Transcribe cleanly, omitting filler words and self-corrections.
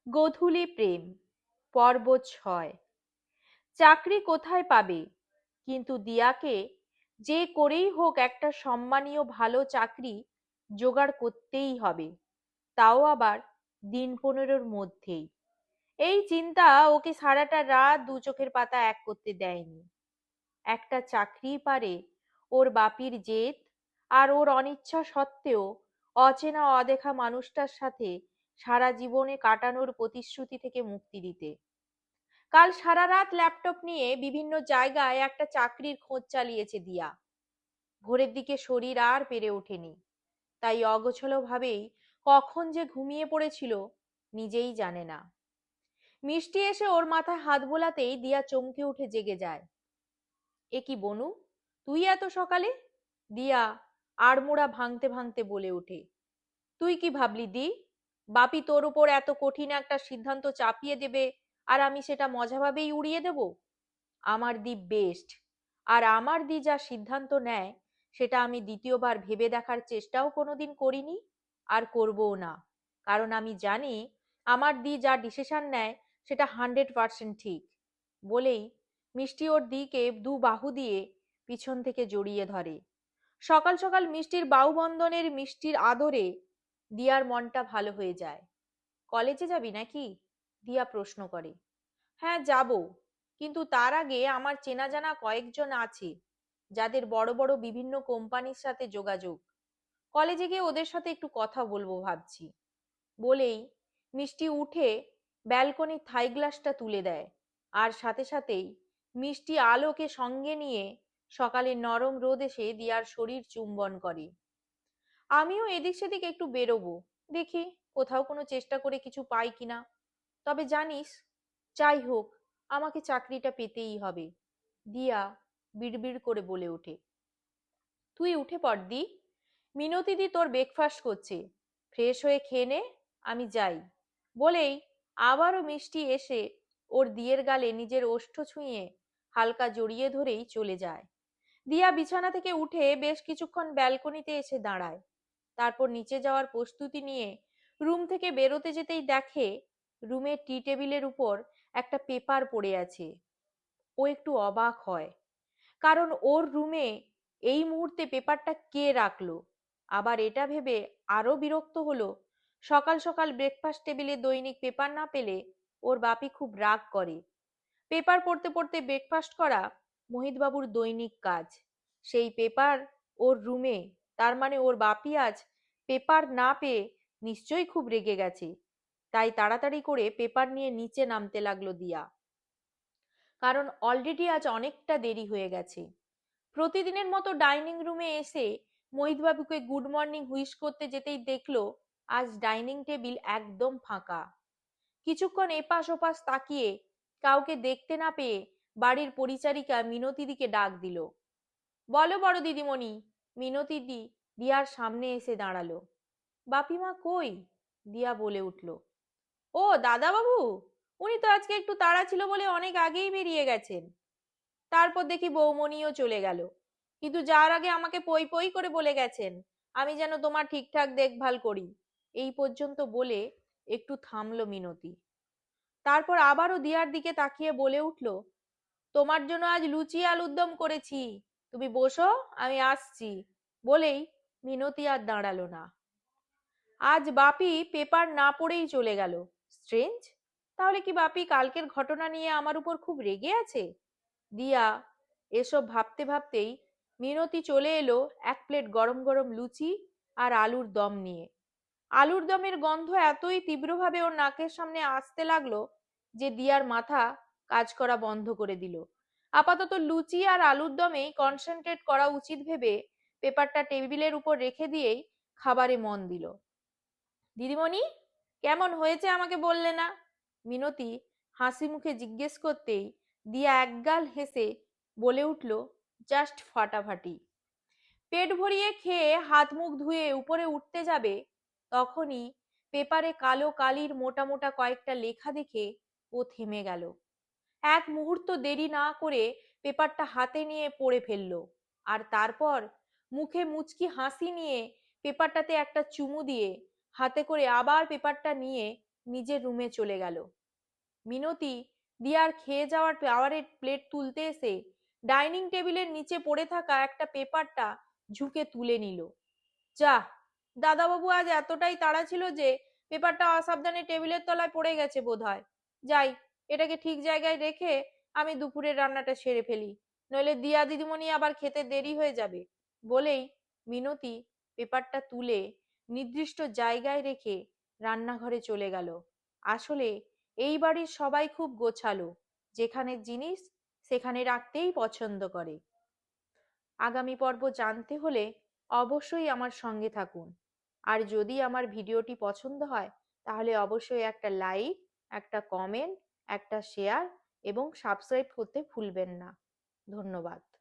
গোধূলি প্রেম পর্ব ৬। চাকরি কোথায় পাবে, কিন্তু দিয়াকে যে করেই হোক একটা সম্মানীয় ভালো চাকরি জোগাড় করতেই হবে, তাও আবার দিন ১৫-র মধ্যেই। এই চিন্তা ওকে সারাটা রাত দু চোখের পাতা এক করতে দেয়নি। একটা চাকরি পারে ওর বাপির জেদ আর ওর অনিচ্ছা সত্ত্বেও অচেনা অদেখা মানুষটার সাথে সারা জীবনে কাটানোর প্রতিশ্রুতি থেকে মুক্তি দিতে। কাল সারা রাত ল্যাপটপ নিয়ে বিভিন্ন জায়গায় একটা চাকরির খোঁজ চালিয়েছে দিয়া। ভোরের দিকে শরীর আর পেরে ওঠেনি, তাই অগোছালো ভাবেই কখন যে ঘুমিয়ে পড়েছিল নিজেই জানে না। মিষ্টি এসে ওর মাথায় হাত বোলাতেই দিয়া চমকে উঠে জেগে যায়। এ কি বনু, তুই এত সকালে? দিয়া আড়মোড়া ভাঙতে ভাঙতে বলে ওঠে, তুই কি ভাবলি দি, বাপি তোর উপর এত কঠিন একটা সিদ্ধান্ত চাপিয়ে দেবে আর আমি সেটা মজাভাবেই উড়িয়ে দেব? আমার দি বেস্ট, আর আমার দি যা সিদ্ধান্ত নেয় সেটা আমি দ্বিতীয়বার ভেবে দেখার চেষ্টাও কোনোদিন করিনি, আর করবও না। কারণ আমি জানি আমার দি যা ডিসিশন নেয় সেটা 100% ঠিক। বলেই মিষ্টি ওর দিকে দু বাহু দিয়ে পিছন থেকে জড়িয়ে ধরে। সকাল সকাল মিষ্টির বাহুবন্ধনের মিষ্টির আদরে দিয়ার মনটা ভালো হয়ে যায়। কলেজে যাবি নাকি? দিয়া প্রশ্ন করে। হ্যাঁ যাব, কিন্তু তার আগে আমার চেনা জানা কয়েকজন আছে যাদের বড় বড় বিভিন্ন কোম্পানির সাথে যোগাযোগ। কলেজে গিয়ে ওদের সাথে একটু কথা বলবো ভাবছি। বলেই মিষ্টি উঠে ব্যালকনির থাই গ্লাসটা তুলে দেয়, আর সাথে সাথেই মিষ্টি আলোকে সঙ্গে নিয়ে সকালের নরম রোদ এসে দিয়ার শরীর চুম্বন করে। আমিও এদিক সেদিক একটু বেরোবো, দেখি কোথাও কোনো চেষ্টা করে কিছু পাই কিনা। তবে জানিস, যাই হোক আমাকে চাকরিটা পেতেই হবে। দিয়া বিড়বিড় করে বলে ওঠে। তুই উঠে পড় দি, মিনতি দি তোর ব্রেকফাস্ট করছে, ফ্রেশ হয়ে খেয়ে নে, আমি যাই। বলেই আবারও মিষ্টি এসে ওর দিয়ের গালে নিজের ওষ্ঠ ছুঁয়ে হালকা জড়িয়ে ধরেই চলে যায়। দিয়া বিছানা থেকে উঠে বেশ কিছুক্ষণ ব্যালকনিতে এসে দাঁড়ায়, তারপর নিচে যাওয়ার প্রস্তুতি নিয়ে রুম থেকে বেরোতে যেতেই দেখে রুমের টি টেবিলের উপর একটা পেপার পড়ে আছে। ও একটু অবাক হয়, কারণ ওর রুমে এই মুহূর্তে পেপারটা কে রাখলো। আবার এটা ভেবে আরো বিরক্ত হলো, সকাল সকাল ব্রেকফাস্ট টেবিলে দৈনিক পেপার না পেলে ওর বাপি খুব রাগ করে। পেপার পড়তে পড়তে ব্রেকফাস্ট করা মোহিতবাবুর দৈনিক কাজ। সেই পেপার ওর রুমে, তার মানে ওর বাপি আজ পেপার না পেয়ে নিশ্চয়ই খুব রেগে গেছে। তাই তাড়াতাড়ি করে পেপার নিয়ে নিচে নামতে লাগলো দিয়া, কারণ অলরেডি আজ অনেকটা দেরি হয়ে গেছে। প্রতিদিনের মতো ডাইনিং রুমে এসে মোহিতবাবুকে গুড মর্নিং হুইশ করতে যেতেই দেখলো আজ ডাইনিং টেবিল একদম ফাঁকা। কিছুক্ষণ এপাশ ওপাশ তাকিয়ে কাউকে দেখতে না পেয়ে বাড়ির পরিচারিকা মিনতিদিকে ডাক দিল। বলো বড় দিদিমণি। মিনতিদি দিয়ার সামনে এসে দাঁড়ালো। বাপিমা কই? দিয়া বলে উঠল, ও দাদা বাবু, উনি তো আজকে একটু তাড়া ছিল বলে অনেক আগেই বেরিয়ে গেছেন। তারপর দেখি বৌমণিও চলে গেল, কিন্তু যার আগে আমাকে পই পই করে বলে গেছেন আমি যেন তোমার ঠিকঠাক দেখভাল করি। এই পর্যন্ত বলে একটু থামলো মিনতি। তারপর আবারও দিয়ার দিকে তাকিয়ে বলে উঠল, তোমার জন্য আজ লুচি আলুর দম করেছি, তুমি বসো, আমি আসছি। বলেই মিনতি আর দাঁড়ালো না। আজ বাপি পেপার না পড়েই চলে গেল। স্ট্রেঞ্জ, তাহলে কি বাপি কালকের ঘটনা নিয়ে আমার উপর খুব রেগে আছে? দিয়া এসব ভাবতে ভাবতেই মিনতি চলে এলো এক প্লেট গরম গরম লুচি আর আলুর দম নিয়ে। আলুর দমের গন্ধ এতই তীব্রভাবে ওর নাকের সামনে আসতে লাগলো যে দিয়ার মাথা কাজ করা বন্ধ করে দিল। আপাতত লুচি আর আলুর দমেই কনসেন্ট্রেট করা উচিত ভেবে পেপারটা টেবিলের উপর রেখে দিয়েই খাবারে মন দিল। দিদিমণি, কেমন হয়েছে আমাকে বললে না? মিনতি হাসি মুখে জিজ্ঞেস করতেই দিয়া একগাল হেসে বলে উঠল, জাস্ট ফাটাফাটি। পেট ভরিয়ে খেয়ে হাত মুখ ধুয়ে উপরে উঠতে যাবে, তখনই পেপারে কালো কালির মোটা মোটা কয়েকটা লেখা দেখে ও থেমে গেল। এক মুহূর্ত দেরি না করে পেপারটা হাতে নিয়ে পড়ে ফেললো, আর তারপর মুখে মুচকি হাসি নিয়ে পেপারটাতে একটা চুমু দিয়ে হাতে করে আবার পেপারটা নিয়ে নিজের রুমে চলে গেল। মিনতি দিয়ার খেয়ে যাওয়ার খাবারের প্লেট তুলতে এসে ডাইনিং টেবিলের নিচে পড়ে থাকা একটা পেপারটা ঝুঁকে তুলে নিল। যাহ, দাদাবাবু আজ এতটাই তাড়া ছিল যে পেপারটা অসাবধানে টেবিলের তলায় পড়ে গেছে বোধহয়। যাই, এটাকে ঠিক জায়গায় রেখে আমি দুপুরের রান্নাটা সেরে ফেলি, নইলে দিয়া দিদিমণি আবার খেতে দেরি হয়ে যাবে। বলেই মিনতি পেপারটা তুলে নির্দিষ্ট জায়গায় রেখে রান্নাঘরে চলে গেল। আসলে এই বাড়ির সবাই খুব গোছালো, যেখানে জিনিস সেখানে রাখতেই পছন্দ করে। আগামী পর্ব জানতে হলে অবশ্যই আমার সঙ্গে থাকুন। আর যদি আমার ভিডিওটি পছন্দ হয় তাহলে অবশ্যই একটা লাইক, একটা কমেন্ট, একটা শেয়ার এবং সাবস্ক্রাইব করতে ভুলবেন না। ধন্যবাদ।